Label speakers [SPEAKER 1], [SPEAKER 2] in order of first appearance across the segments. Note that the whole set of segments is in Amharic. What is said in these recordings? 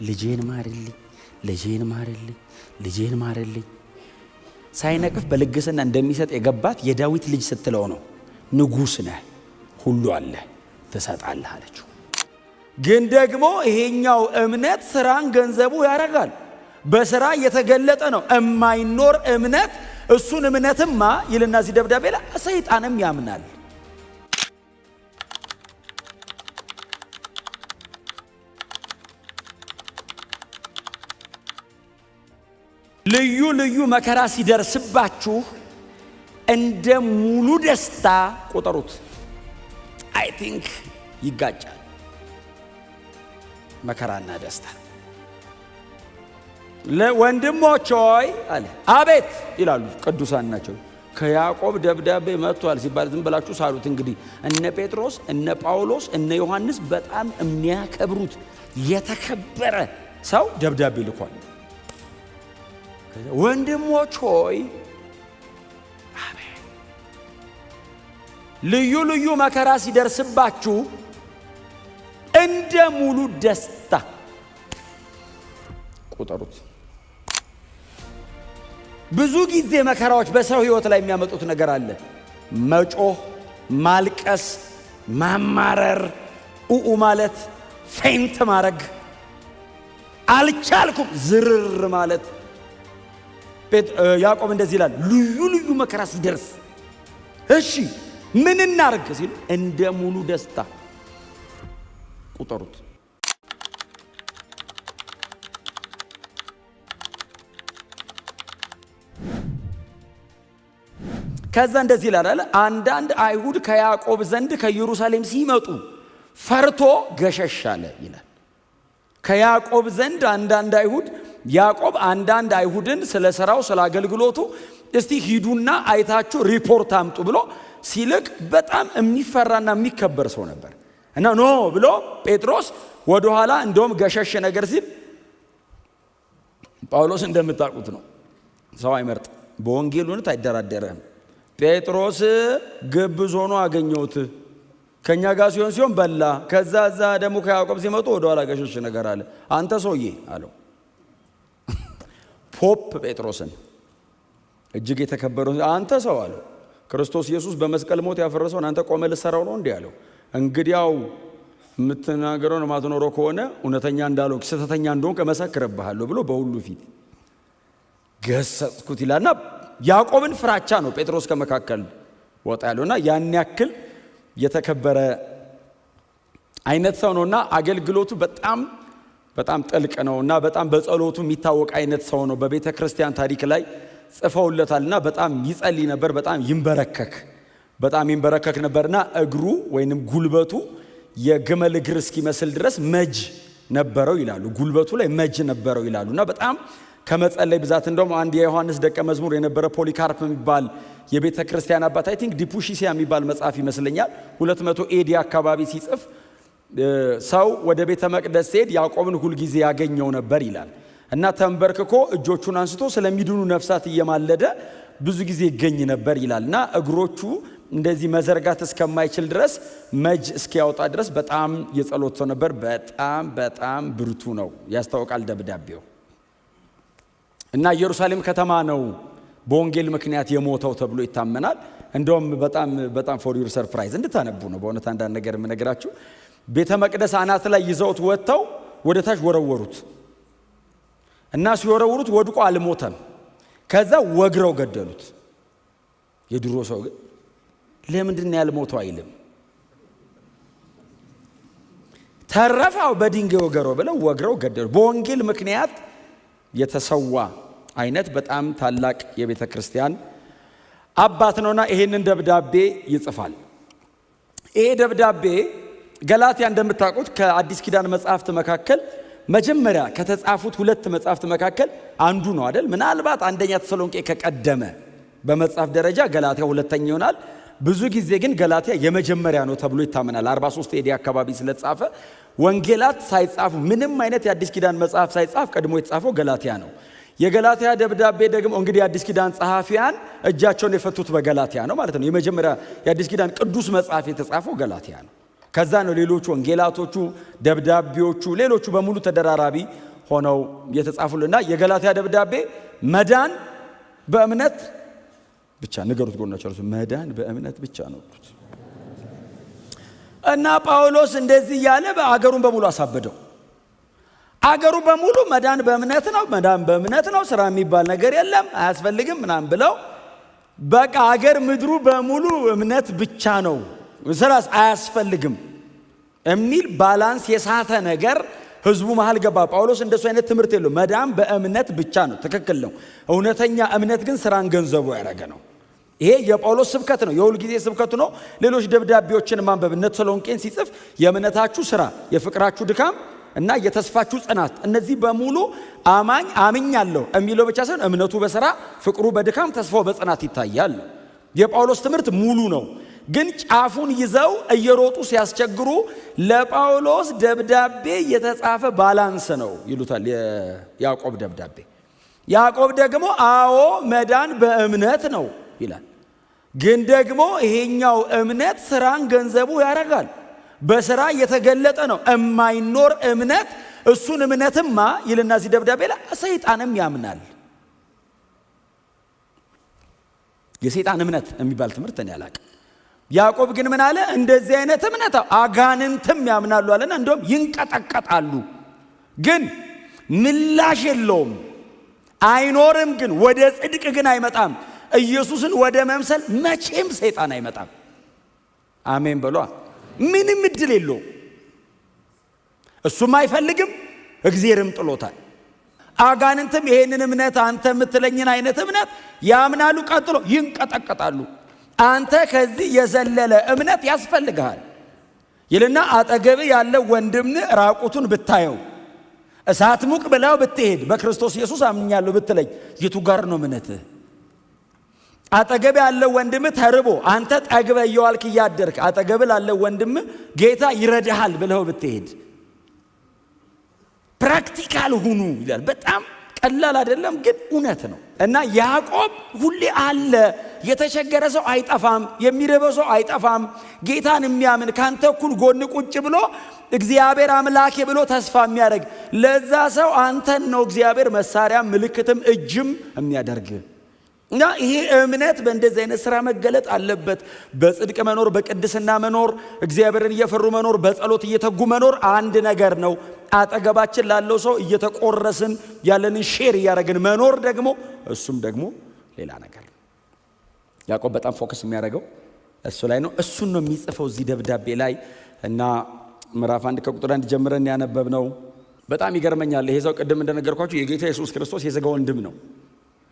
[SPEAKER 1] ልጄን ማርልኝ፣ ልጄን ማርልኝ፣ ልጄን ማርልኝ ሳይነቅፍ በልግስና እንደሚሰጥ የገባት የዳዊት ልጅ ስትለው ነው። ንጉሥ ነህ፣ ሁሉ አለ፣ ትሰጣለህ አለችው። ግን ደግሞ ይሄኛው እምነት ስራን ገንዘቡ ያደርጋል። በስራ የተገለጠ ነው እማይኖር እምነት። እሱን እምነትማ ይልና እዚህ ደብዳቤ ላይ ሰይጣንም ያምናል። ልዩ ልዩ መከራ ሲደርስባችሁ እንደ ሙሉ ደስታ ቁጠሩት። አይ ቲንክ ይጋጫል መከራና ደስታ። ለወንድሞች ሆይ አለ። አቤት ይላሉ ቅዱሳን ናቸው። ከያዕቆብ ደብዳቤ መጥቷል ሲባል ዝም ብላችሁ ሳሉት። እንግዲህ እነ ጴጥሮስ እነ ጳውሎስ እነ ዮሐንስ በጣም የሚያከብሩት የተከበረ ሰው ደብዳቤ ልኳል። ወንድሞች ሆይ አሜን። ልዩ ልዩ መከራ ሲደርስባችሁ እንደ ሙሉ ደስታ ቁጠሩት። ብዙ ጊዜ መከራዎች በሰው ሕይወት ላይ የሚያመጡት ነገር አለ። መጮህ፣ ማልቀስ፣ ማማረር፣ ኡኡ ማለት፣ ፌንት ማድረግ፣ አልቻልኩም ዝርር ማለት። ያዕቆብ እንደዚህ ይላል፣ ልዩ ልዩ መከራ ሲደርስ እሺ ምን እናርግ ሲል እንደ ሙሉ ደስታ ቁጠሩት። ከዛ እንደዚህ ይላል፣ አንዳንድ አይሁድ ከያዕቆብ ዘንድ ከኢየሩሳሌም ሲመጡ ፈርቶ ገሸሽ አለ ይላል። ከያዕቆብ ዘንድ አንዳንድ አይሁድ፣ ያዕቆብ አንዳንድ አይሁድን ስለ ሥራው ስለ አገልግሎቱ እስቲ ሂዱና አይታችሁ ሪፖርት አምጡ ብሎ ሲልክ በጣም የሚፈራና የሚከበር ሰው ነበር። እና ኖ ብሎ ጴጥሮስ ወደኋላ እንደውም ገሸሽ ነገር ሲል፣ ጳውሎስ እንደምታውቁት ነው፣ ሰው አይመርጥ፣ በወንጌሉነት አይደራደረም። ጴጥሮስ ግብዝ ሆኖ አገኘሁት፣ ከኛ ጋር ሲሆን በላ። ከዛ እዛ ደግሞ ከያዕቆብ ሲመጡ ወደኋላ ገሸሽ ነገር አለ። አንተ ሰውዬ አለው ፖፕ ጴጥሮስን፣ እጅግ የተከበረው አንተ ሰው አለው፣ ክርስቶስ ኢየሱስ በመስቀል ሞት ያፈረሰውን አንተ ቆመ ልትሰራው ነው እንዲህ አለው። እንግዲያው የምትናገረው ነው ማትኖረው ከሆነ እውነተኛ እንዳልሆንክ ስህተተኛ እንደሆንክ እመሰክርብሃለሁ ብሎ በሁሉ ፊት ገሰጽኩት ይላልና ያዕቆብን ፍራቻ ነው ጴጥሮስ ከመካከል ወጣ ያለውና ያን ያክል የተከበረ አይነት ሰው ነውና አገልግሎቱ በጣም በጣም ጥልቅ ነውና በጣም በጸሎቱ የሚታወቅ አይነት ሰው ነው። በቤተ ክርስቲያን ታሪክ ላይ ጽፈውለታልና በጣም ይጸልይ ነበር፣ በጣም ይንበረከክ ነበርና እግሩ ወይንም ጉልበቱ የግመል እግር እስኪመስል ድረስ መጅ ነበረው ይላሉ። ጉልበቱ ላይ መጅ ነበረው ይላሉና በጣም ከመጸለይ ብዛት እንደውም አንድ የዮሐንስ ደቀ መዝሙር የነበረ ፖሊካርፕ የሚባል የቤተ ክርስቲያን አባት አይ ቲንክ ዲፑሺሲያ የሚባል መጽሐፍ ይመስለኛል 200 ኤዲ አካባቢ ሲጽፍ ሰው ወደ ቤተ መቅደስ ሲሄድ ያዕቆብን ሁልጊዜ ያገኘው ነበር ይላል እና ተንበርክኮ እጆቹን አንስቶ ስለሚድኑ ነፍሳት እየማለደ ብዙ ጊዜ ይገኝ ነበር ይላልና እግሮቹ እንደዚህ መዘርጋት እስከማይችል ድረስ መጅ እስኪያወጣ ድረስ በጣም የጸሎት ሰው ነበር። በጣም ብርቱ ነው ያስታውቃል ደብዳቤው። እና ኢየሩሳሌም ከተማ ነው በወንጌል ምክንያት የሞተው ተብሎ ይታመናል። እንደውም በጣም ፎር ዩር ሰርፕራይዝ እንድታነቡ ነው በእውነት አንዳንድ ነገር የምነግራችሁ። ቤተ መቅደስ አናት ላይ ይዘውት ወጥተው ወደ ታች ወረወሩት እና ሲወረውሩት ወድቆ አልሞተም። ከዛ ወግረው ገደሉት። የድሮ ሰው ግን ለምንድን ነው ያልሞተው አይልም። ተረፋው በድንጋይ ወገረው ብለው ወግረው ገደሉ። በወንጌል ምክንያት የተሰዋ አይነት በጣም ታላቅ የቤተ ክርስቲያን አባት ነውና ይሄንን ደብዳቤ ይጽፋል። ይሄ ደብዳቤ ገላትያ እንደምታውቁት ከአዲስ ኪዳን መጽሐፍት መካከል መጀመሪያ ከተጻፉት 2 መጽሐፍት መካከል አንዱ ነው አይደል? ምናልባት አንደኛ ተሰሎንቄ ከቀደመ በመጽሐፍ ደረጃ ገላትያ ሁለተኛ ይሆናል። ብዙ ጊዜ ግን ገላትያ የመጀመሪያ ነው ተብሎ ይታመናል። 43 ኤዲ አካባቢ ስለተጻፈ ወንጌላት ሳይጻፉ ምንም አይነት የአዲስ ኪዳን መጽሐፍ ሳይጻፍ ቀድሞ የተጻፈው ገላትያ ነው። የገላትያ ደብዳቤ ደግሞ እንግዲህ የአዲስ ኪዳን ጸሐፊያን እጃቸውን የፈቱት በገላትያ ነው ማለት ነው። የመጀመሪያ የአዲስ ኪዳን ቅዱስ መጽሐፍ የተጻፈው ገላትያ ነው። ከዛ ነው ሌሎቹ ወንጌላቶቹ፣ ደብዳቤዎቹ፣ ሌሎቹ በሙሉ ተደራራቢ ሆነው የተጻፉልና የገላትያ ደብዳቤ መዳን በእምነት ብቻ ንገሩት ጎናቸው መዳን በእምነት ብቻ ነው እና ጳውሎስ እንደዚህ ያለ አገሩን በሙሉ አሳበደው። አገሩ በሙሉ መዳን በእምነት ነው፣ መዳን በእምነት ነው፣ ስራ የሚባል ነገር የለም አያስፈልግም ምናምን ብለው በቃ አገር ምድሩ በሙሉ እምነት ብቻ ነው ስራስ አያስፈልግም የሚል ባላንስ የሳተ ነገር ህዝቡ መሃል ገባ። ጳውሎስ እንደሱ አይነት ትምህርት የለው። መዳን በእምነት ብቻ ነው፣ ትክክል ነው። እውነተኛ እምነት ግን ስራን ገንዘቡ ያደረገ ነው። ይሄ የጳውሎስ ስብከት ነው፣ የሁል ጊዜ ስብከቱ ነው። ሌሎች ደብዳቤዎችን ማንበብ እነ ተሰሎንቄን ሲጽፍ የእምነታችሁ ስራ፣ የፍቅራችሁ ድካም እና የተስፋችሁ ጽናት፣ እነዚህ በሙሉ አማኝ አምኛለሁ የሚለው ብቻ ሳይሆን እምነቱ በስራ ፍቅሩ በድካም ተስፋው በጽናት ይታያል። የጳውሎስ ትምህርት ሙሉ ነው። ግን ጫፉን ይዘው እየሮጡ ሲያስቸግሩ ለጳውሎስ ደብዳቤ የተጻፈ ባላንስ ነው ይሉታል። የያዕቆብ ደብዳቤ ያዕቆብ ደግሞ አዎ መዳን በእምነት ነው ይላል። ግን ደግሞ ይሄኛው እምነት ስራን ገንዘቡ ያደርጋል። በስራ የተገለጠ ነው የማይኖር እምነት። እሱን እምነትማ ይልና እዚህ ደብዳቤ ላይ ሰይጣንም ያምናል። የሰይጣን እምነት የሚባል ትምህርት እኔ አላውቅም። ያዕቆብ ግን ምን አለ? እንደዚህ አይነት እምነት አጋንንትም ያምናሉ አለና እንደውም ይንቀጠቀጣሉ፣ ግን ምላሽ የለውም፣ አይኖርም፣ ግን ወደ ጽድቅ ግን አይመጣም። ኢየሱስን ወደ መምሰል መቼም ሰይጣን አይመጣም። አሜን በሏ። ምንም እድል የለው። እሱም አይፈልግም፣ እግዚአብሔርም ጥሎታል። አጋንንትም ይሄንን እምነት አንተ የምትለኝን አይነት እምነት ያምናሉ፣ ቀጥሎ ይንቀጠቀጣሉ። አንተ ከዚህ የዘለለ እምነት ያስፈልግሃል ይልና አጠገብ ያለው ወንድም ራቁቱን ብታየው እሳት ሙቅ ብለው ብትሄድ በክርስቶስ ኢየሱስ አምኛለሁ ብትለኝ የቱ ጋር ነው እምነትህ? አጠገብ ያለው ወንድም ተርቦ አንተ ጠግበ እየዋልክ እያደርክ አጠገብ ላለው ወንድም ጌታ ይረዳሃል ብለው ብትሄድ ፕራክቲካል ሁኑ ይላል። በጣም ቀላል አይደለም፣ ግን እውነት ነው። እና ያዕቆብ ሁሌ አለ። የተቸገረ ሰው አይጠፋም፣ የሚርበው ሰው አይጠፋም። ጌታን የሚያምን ካንተ እኩል ጎን ቁጭ ብሎ እግዚአብሔር አምላኬ ብሎ ተስፋ የሚያደርግ ለዛ ሰው አንተን ነው እግዚአብሔር መሳሪያ ምልክትም እጅም የሚያደርግ። እና ይሄ እምነት በእንደዚህ አይነት ስራ መገለጥ አለበት። በጽድቅ መኖር፣ በቅድስና መኖር፣ እግዚአብሔርን እየፈሩ መኖር፣ በጸሎት እየተጉ መኖር አንድ ነገር ነው። አጠገባችን ላለው ሰው እየተቆረስን ያለንን ሼር እያደረግን መኖር ደግሞ እሱም ደግሞ ሌላ ነገር ነው። ያዕቆብ በጣም ፎከስ የሚያደርገው እሱ ላይ ነው። እሱን ነው የሚጽፈው እዚህ ደብዳቤ ላይ እና ምዕራፍ 1 ከቁጥር 1 ጀምረን ያነበብነው በጣም ይገርመኛል። ይሄ ሰው ቅድም እንደነገርኳችሁ የጌታ ኢየሱስ ክርስቶስ የሥጋ ወንድም ነው።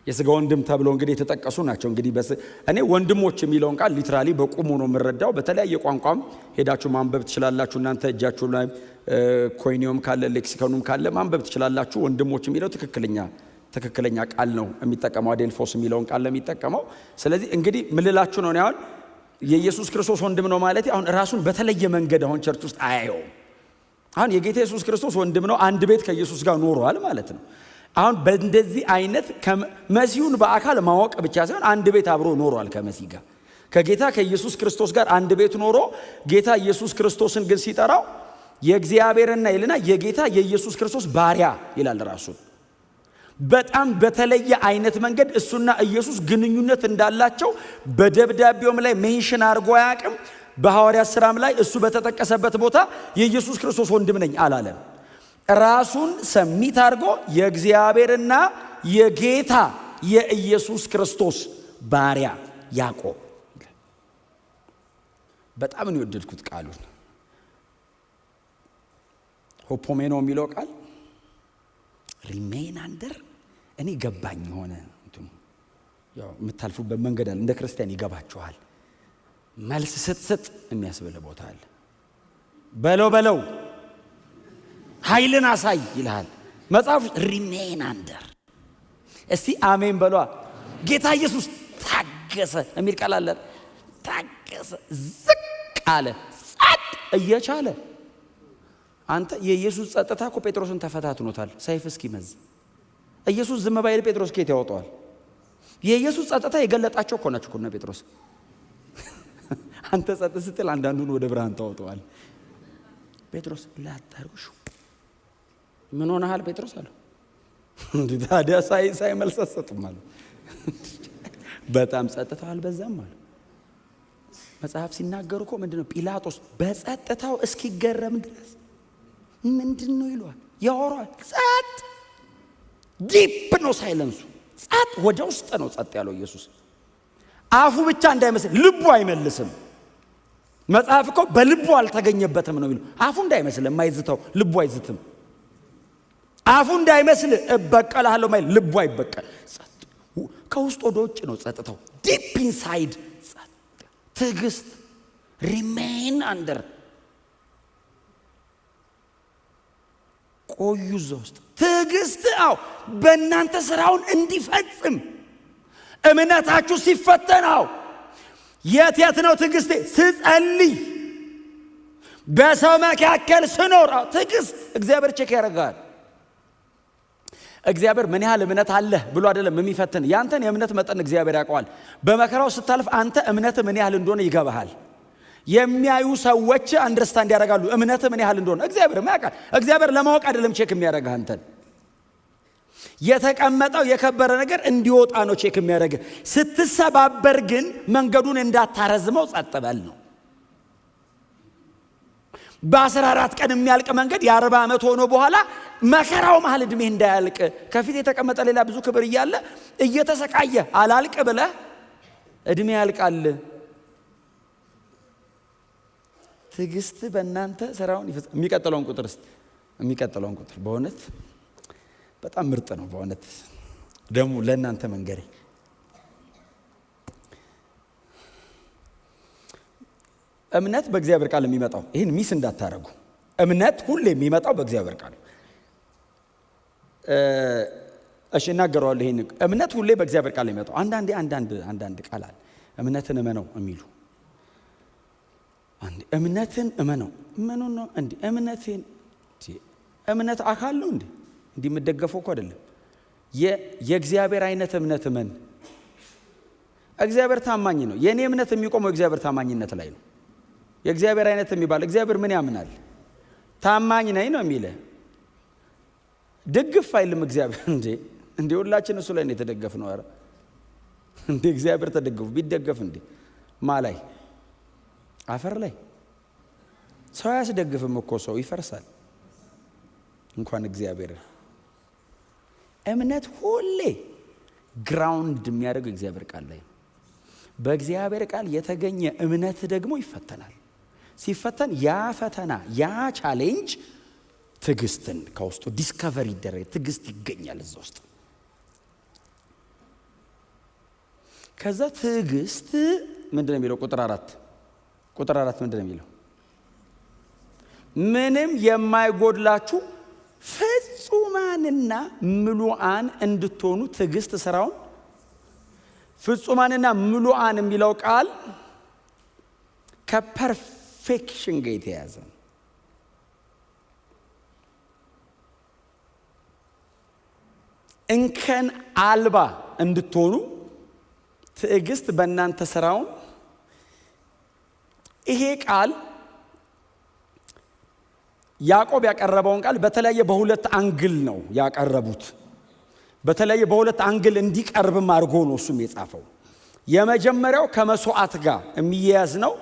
[SPEAKER 1] የሥጋ ወንድም ተብሎ እንግዲህ የተጠቀሱ ናቸው። እንግዲህ እኔ ወንድሞች የሚለውን ቃል ሊትራሊ በቁሙ ነው የምረዳው። በተለያየ ቋንቋም ሄዳችሁ ማንበብ ትችላላችሁ። እናንተ እጃችሁ ላይ ኮይኒዮም ካለ ሌክሲኮኑም ካለ ማንበብ ትችላላችሁ። ወንድሞች የሚለው ትክክለኛ ቃል ነው የሚጠቀመው። አዴልፎስ የሚለውን ቃል ነው የሚጠቀመው። ስለዚህ እንግዲህ ምልላችሁ ነው አሁን የኢየሱስ ክርስቶስ ወንድም ነው ማለት አሁን ራሱን በተለየ መንገድ አሁን ቸርች ውስጥ አያየውም። አሁን የጌታ ኢየሱስ ክርስቶስ ወንድም ነው፣ አንድ ቤት ከኢየሱስ ጋር ኖሯል ማለት ነው። አሁን በእንደዚህ አይነት መሲሁን በአካል ማወቅ ብቻ ሳይሆን አንድ ቤት አብሮ ኖሯል ከመሲህ ጋር። ከጌታ ከኢየሱስ ክርስቶስ ጋር አንድ ቤት ኖሮ ጌታ ኢየሱስ ክርስቶስን ግን ሲጠራው የእግዚአብሔርና ይልና የጌታ የኢየሱስ ክርስቶስ ባሪያ ይላል ራሱን። በጣም በተለየ አይነት መንገድ እሱና ኢየሱስ ግንኙነት እንዳላቸው በደብዳቤውም ላይ ሜንሽን አድርጎ አያውቅም። በሐዋርያት ሥራም ላይ እሱ በተጠቀሰበት ቦታ የኢየሱስ ክርስቶስ ወንድም ነኝ አላለም። ራሱን ሰሚት አድርጎ የእግዚአብሔርና የጌታ የኢየሱስ ክርስቶስ ባሪያ ያዕቆብ። በጣም ነው የወደድኩት ቃሉን። ሆፖሜኖ የሚለው ቃል ሪሜን አንደር እኔ ገባኝ ሆነ። ያው የምታልፉበት መንገድ አለ፣ እንደ ክርስቲያን ይገባችኋል። መልስ ስትሰጥ የሚያስብል ቦታ አለ። በለው ኃይልን አሳይ ይልሃል መጽሐፍ። ሪሜን አንደር እስቲ አሜን በሏ። ጌታ ኢየሱስ ታገሰ የሚል ቃል አለ። ታገሰ፣ ዝቅ አለ፣ ጸጥ እየቻለ። አንተ የኢየሱስ ጸጥታ እኮ ጴጥሮስን ተፈታትኖታል ሰይፍ እስኪመዝ። ኢየሱስ ዝም ባይል ጴጥሮስ ከየት ያወጣዋል? የኢየሱስ ጸጥታ የገለጣቸው እኮ ናቸው እነ ጴጥሮስ። አንተ ጸጥ ስትል አንዳንዱን ወደ ብርሃን ታወጣዋል። ጴጥሮስ ላጣርጉሽ ምን ሆነሃል ጴጥሮስ አለው። እንዴ ታዲያ ሳይመልስ ሰጥም አለ። በጣም ጸጥታው አልበዛም አለ። መጽሐፍ ሲናገር እኮ ምንድነው ጲላጦስ በጸጥታው እስኪገረም ድረስ ምንድነው ይሏል ያወራል። ጸጥ ዲፕ ነው ሳይለንሱ። ጸጥ ወደ ውስጥ ነው ጸጥ ያለው ኢየሱስ። አፉ ብቻ እንዳይመስል ልቡ አይመልስም። መጽሐፍ እኮ በልቡ አልተገኘበትም ነው የሚለው። አፉ እንዳይመስል የማይዝተው ልቡ አይዝትም። አፉ እንዳይመስል እበቀልሃለሁ ማይል ልቡ አይበቀል። ከውስጥ ወደ ውጭ ነው ጸጥታው። ዲፕ ኢንሳይድ ጸጥ። ትዕግስት ሪሜን አንደር ቆዩ እዛ ውስጥ ትዕግስት በእናንተ ስራውን እንዲፈጽም እምነታችሁ ሲፈተናው የት ነው ትዕግስቴ? ስጸልይ በሰው መካከል ስኖር ትዕግስት እግዚአብሔር ቼክ ያደርጋል። እግዚአብሔር ምን ያህል እምነት አለህ ብሎ አይደለም የሚፈትን። ያንተን የእምነት መጠን እግዚአብሔር ያውቀዋል። በመከራው ስታልፍ አንተ እምነት ምን ያህል እንደሆነ ይገባሃል። የሚያዩ ሰዎች አንደርስታንድ ያደርጋሉ እምነት ምን ያህል እንደሆነ። እግዚአብሔር ያውቃል። እግዚአብሔር ለማወቅ አይደለም ቼክ የሚያደርግህ አንተን። የተቀመጠው የከበረ ነገር እንዲወጣ ነው ቼክ የሚያደርግህ። ስትሰባበር ግን መንገዱን እንዳታረዝመው ጸጥ በል ነው። በ14 ቀን የሚያልቅ መንገድ የ40 ዓመት ሆኖ በኋላ መከራው መሃል እድሜ እንዳያልቅ ከፊት የተቀመጠ ሌላ ብዙ ክብር እያለ እየተሰቃየ አላልቅ ብለህ እድሜ ያልቃል። ትዕግስት በእናንተ ስራውን ይፈጽም። የሚቀጥለውን ቁጥር በእውነት በጣም ምርጥ ነው። በእውነት ደግሞ ለእናንተ መንገሬ እምነት በእግዚአብሔር ቃል የሚመጣው ይህን ሚስ እንዳታረጉ። እምነት ሁሌ የሚመጣው በእግዚአብሔር ቃል። እሺ እናገረዋለሁ። ይሄን እምነት ሁሌ በእግዚአብሔር ቃል የሚመጣው አንዳንድ ቃል አለ እምነትን እመነው የሚሉ እምነትን እመነው ምን ነው እንዴ? እምነት አካል ነው እንዴ? እንዲህ የምትደገፈው እኮ አይደለም። የእግዚአብሔር አይነት እምነት እመን። እግዚአብሔር ታማኝ ነው። የኔ እምነት የሚቆመው እግዚአብሔር ታማኝነት ላይ ነው። የእግዚአብሔር አይነት የሚባል እግዚአብሔር ምን ያምናል? ታማኝ ነኝ ነው የሚለው። ድግፍ አይልም እግዚአብሔር። እንዴ ሁላችን እሱ ላይ ነው የተደገፍነው። አረ እንዴ እግዚአብሔር ተደገፉ ቢደገፍ እንዴ ማላይ አፈር ላይ ሰው ያስደግፍም እኮ ሰው ይፈርሳል። እንኳን እግዚአብሔር። እምነት ሁሌ ግራውንድ የሚያደርገው እግዚአብሔር ቃል ላይ ነው። በእግዚአብሔር ቃል የተገኘ እምነት ደግሞ ይፈተናል። ሲፈተን ያ ፈተና ያ ቻሌንጅ ትዕግስትን ከውስጡ ዲስከቨር ይደረግ። ትዕግስት ይገኛል እዛ ውስጥ። ከዛ ትዕግስት ምንድነው የሚለው? ቁጥር አራት ምንድነው የሚለው? ምንም የማይጎድላችሁ ፍጹማንና ምሉዓን እንድትሆኑ ትዕግስት ስራውን። ፍጹማንና ምሉዓን የሚለው ቃል ከፐርፌክሽን ጋር የተያዘ ነው። እንከን አልባ እንድትሆኑ ትዕግስት በእናንተ ስራውን። ይሄ ቃል ያዕቆብ ያቀረበውን ቃል በተለያየ በሁለት አንግል ነው ያቀረቡት። በተለያየ በሁለት አንግል እንዲቀርብም አድርጎ ነው እሱም የጻፈው። የመጀመሪያው ከመስዋዕት ጋር የሚያያዝ ነው።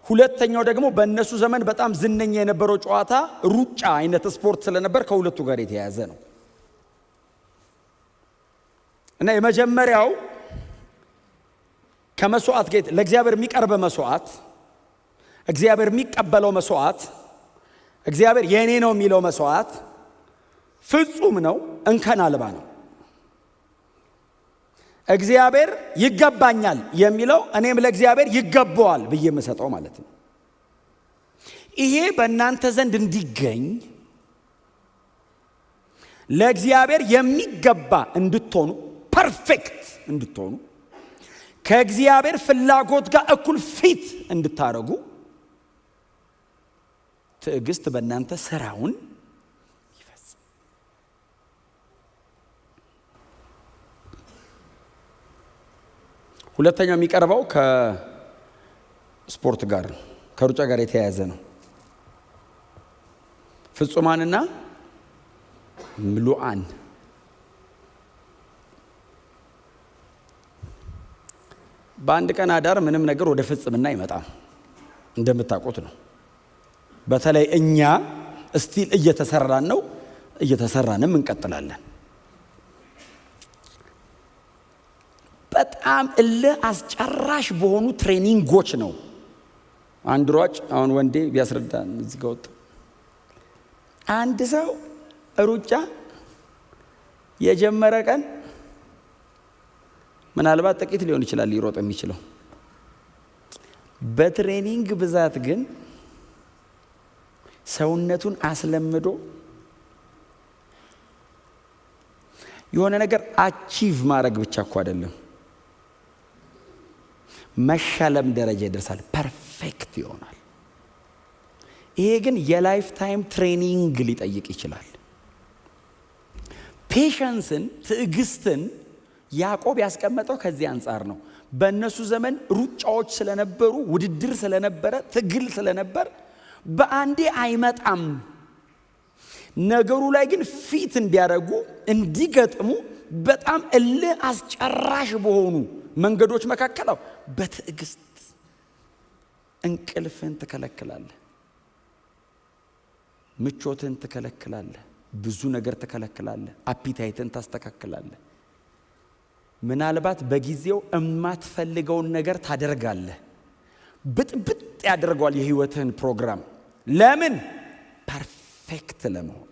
[SPEAKER 1] ሁለተኛው ደግሞ በእነሱ ዘመን በጣም ዝነኛ የነበረው ጨዋታ ሩጫ አይነት ስፖርት ስለነበር ከሁለቱ ጋር የተያያዘ ነው። እና የመጀመሪያው ከመስዋዕት ጋር ለእግዚአብሔር የሚቀርብ መስዋዕት፣ እግዚአብሔር የሚቀበለው መስዋዕት፣ እግዚአብሔር የኔ ነው የሚለው መስዋዕት ፍጹም ነው፣ እንከን አልባ ነው። እግዚአብሔር ይገባኛል የሚለው እኔም ለእግዚአብሔር ይገባዋል ብዬ የምሰጠው ማለት ነው። ይሄ በእናንተ ዘንድ እንዲገኝ ለእግዚአብሔር የሚገባ እንድትሆኑ፣ ፐርፌክት እንድትሆኑ፣ ከእግዚአብሔር ፍላጎት ጋር እኩል ፊት እንድታረጉ ትዕግስት በእናንተ ስራውን ይፈጽም። ሁለተኛው የሚቀርበው ከስፖርት ጋር ከሩጫ ጋር የተያያዘ ነው። ፍጹማንና ምሉዓን። በአንድ ቀን አዳር ምንም ነገር ወደ ፍጽምና አይመጣም፣ እንደምታውቁት ነው። በተለይ እኛ እስቲል እየተሰራንም እንቀጥላለን። በጣም እልህ አስጨራሽ በሆኑ ትሬኒንጎች ነው። አንድ ሯጭ አሁን ወንዴ ቢያስረዳን እዚህ ጋር ወጣ። አንድ ሰው ሩጫ የጀመረ ቀን ምናልባት ጥቂት ሊሆን ይችላል ሊሮጥ የሚችለው። በትሬኒንግ ብዛት ግን ሰውነቱን አስለምዶ የሆነ ነገር አቺቭ ማድረግ ብቻ እኮ አይደለም፣ መሸለም ደረጃ ይደርሳል፣ ፐርፌክት ይሆናል። ይሄ ግን የላይፍ ታይም ትሬኒንግ ሊጠይቅ ይችላል። ፔሸንስን፣ ትዕግስትን ያዕቆብ ያስቀመጠው ከዚህ አንጻር ነው። በእነሱ ዘመን ሩጫዎች ስለነበሩ፣ ውድድር ስለነበረ፣ ትግል ስለነበር በአንዴ አይመጣም። ነገሩ ላይ ግን ፊት እንዲያደርጉ እንዲገጥሙ በጣም እልህ አስጨራሽ በሆኑ መንገዶች መካከል በትዕግስት እንቅልፍን ትከለክላለህ፣ ምቾትን ትከለክላለህ፣ ብዙ ነገር ትከለክላለህ፣ አፒታይትን ታስተካክላለህ። ምናልባት በጊዜው የማትፈልገውን ነገር ታደርጋለህ። ብጥብጥ ያደርገዋል የህይወትህን ፕሮግራም። ለምን? ፐርፌክት ለመሆን።